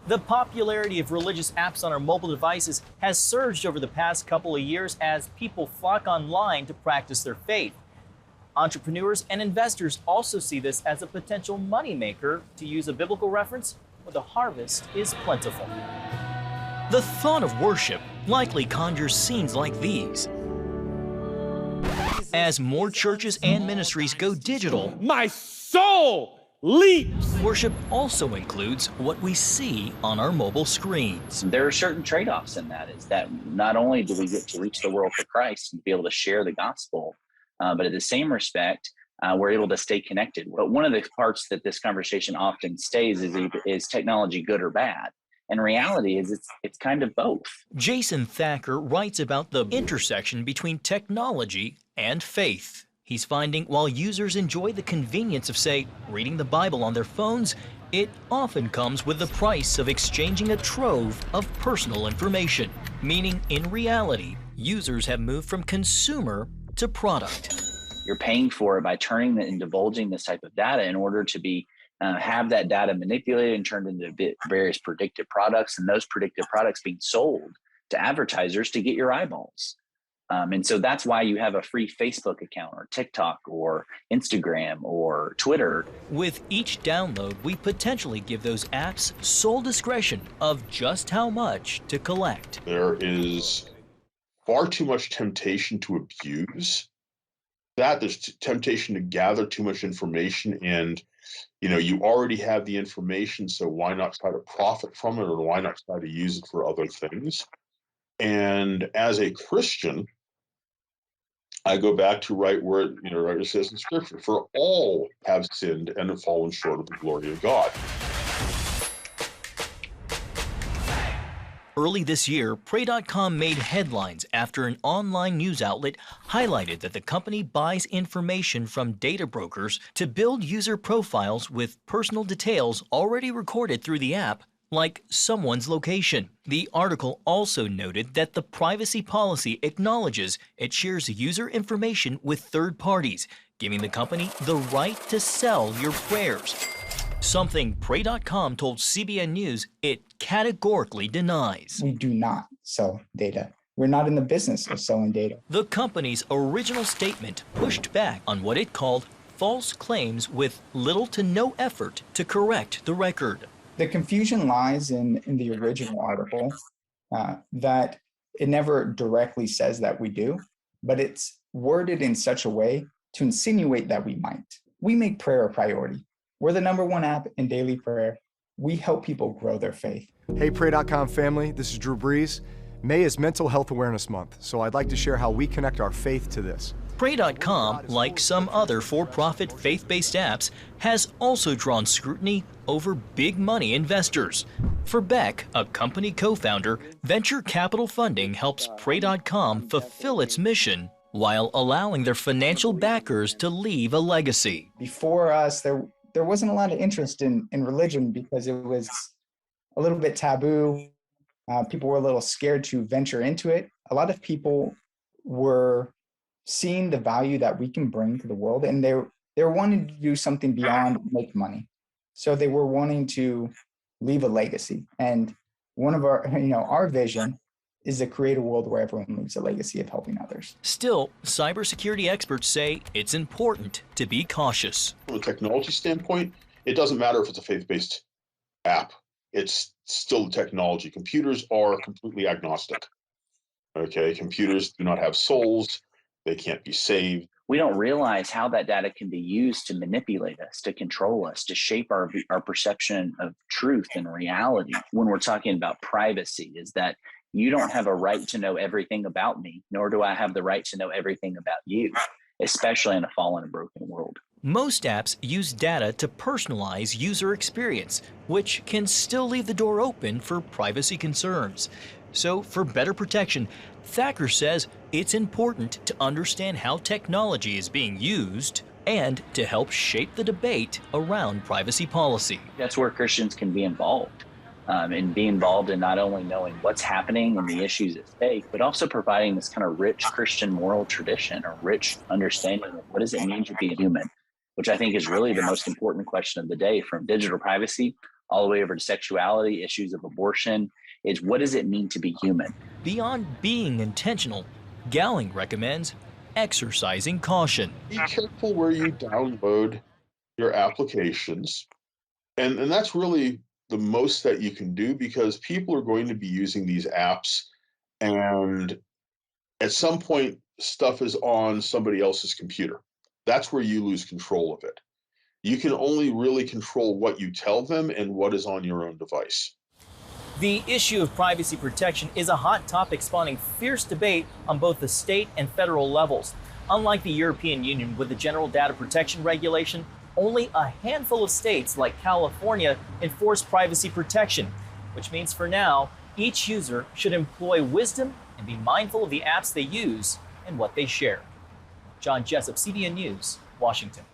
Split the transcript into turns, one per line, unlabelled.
The popularity of religious apps on our mobile devices has surged over the past couple of years as people flock online to practice their faith. Entrepreneurs and investors also see this as a potential moneymaker. To use a biblical reference, where the harvest is plentiful. The thought of worship likely conjures scenes like these. As more churches and ministries go digital,
my soul leaps.
Worship also includes what we see on our mobile screens.
There are certain trade-offs in that. Is that not only do we get to reach the world for Christ and be able to share the gospel, but at the same respect, we're able to stay connected. But one of the parts that this conversation often stays is technology good or bad? And reality is it's kind of both.
Jason Thacker writes about the intersection between technology and faith. He's finding while users enjoy the convenience of, say, reading the Bible on their phones, it often comes with the price of exchanging a trove of personal information. Meaning, in reality, users have moved from consumer to product.
You're paying for it by turning and divulging this type of data in order to be have that data manipulated and turned into various predictive products, and those predictive products being sold to advertisers to get your eyeballs. And so that's why you have a free Facebook account or TikTok or Instagram or Twitter.
With each download, we potentially give those apps sole discretion of just how much to collect.
There is far too much temptation to abuse that. There's temptation to gather too much information, and you already have the information, so why not try to profit from it, or why not try to use it for other things? And as a Christian, I go back to right where it says in Scripture, for all have sinned and have fallen short of the glory of God.
Early this year, Pray.com made headlines after an online news outlet highlighted that the company buys information from data brokers to build user profiles with personal details already recorded through the app, like someone's location. The article also noted that the privacy policy acknowledges it shares user information with third parties, giving the company the right to sell your prayers. Something Pray.com told CBN News it categorically denies.
We do not sell data. We're not in the business of selling data.
The company's original statement pushed back on what it called false claims with little to no effort to correct the record.
The confusion lies in the original article that it never directly says that we do, but it's worded in such a way to insinuate that we might. We make prayer a priority. We're the #1 app in daily prayer. We help people grow their faith.
Hey, Pray.com family, this is Drew Brees. May is Mental Health Awareness Month, so I'd like to share how we connect our faith to this.
Pray.com, like some other for-profit faith-based apps, has also drawn scrutiny over big money investors. For Beck, a company co-founder, venture capital funding helps Pray.com fulfill its mission while allowing their financial backers to leave a legacy.
Before us, there wasn't a lot of interest in religion because it was a little bit taboo. People were a little scared to venture into it. A lot of people were seeing the value that we can bring to the world, and they were wanting to do something beyond make money. So they were wanting to leave a legacy. And one of our vision is to create a world where everyone leaves a legacy of helping others.
Still, cybersecurity experts say it's important to be cautious.
From a technology standpoint, it doesn't matter if it's a faith-based app. It's still the technology. Computers are completely agnostic. Okay, computers do not have souls. They can't be saved.
We don't realize how that data can be used to manipulate us, to control us, to shape our perception of truth and reality. When we're talking about privacy, is that you don't have a right to know everything about me, nor do I have the right to know everything about you, especially in a fallen and broken world.
Most apps use data to personalize user experience, which can still leave the door open for privacy concerns. So, for better protection, Thacker says it's important to understand how technology is being used and to help shape the debate around privacy policy.
That's where Christians can be involved. And be involved in not only knowing what's happening and the issues at stake, but also providing this kind of rich Christian moral tradition or rich understanding of what does it mean to be a human, which I think is really the most important question of the day, from digital privacy all the way over to sexuality, issues of abortion. Is what does it mean to be human?
Beyond being intentional, Gowling recommends exercising caution.
Be careful where you download your applications. And that's really the most that you can do, because people are going to be using these apps, and at some point stuff is on somebody else's computer. That's where you lose control of it. You can only really control what you tell them and what is on your own device.
The issue of privacy protection is a hot topic spawning fierce debate on both the state and federal levels. Unlike the European Union with the General Data Protection Regulation, only a handful of states like California enforce privacy protection, which means for now, each user should employ wisdom and be mindful of the apps they use and what they share. John Jessup, CBN News, Washington.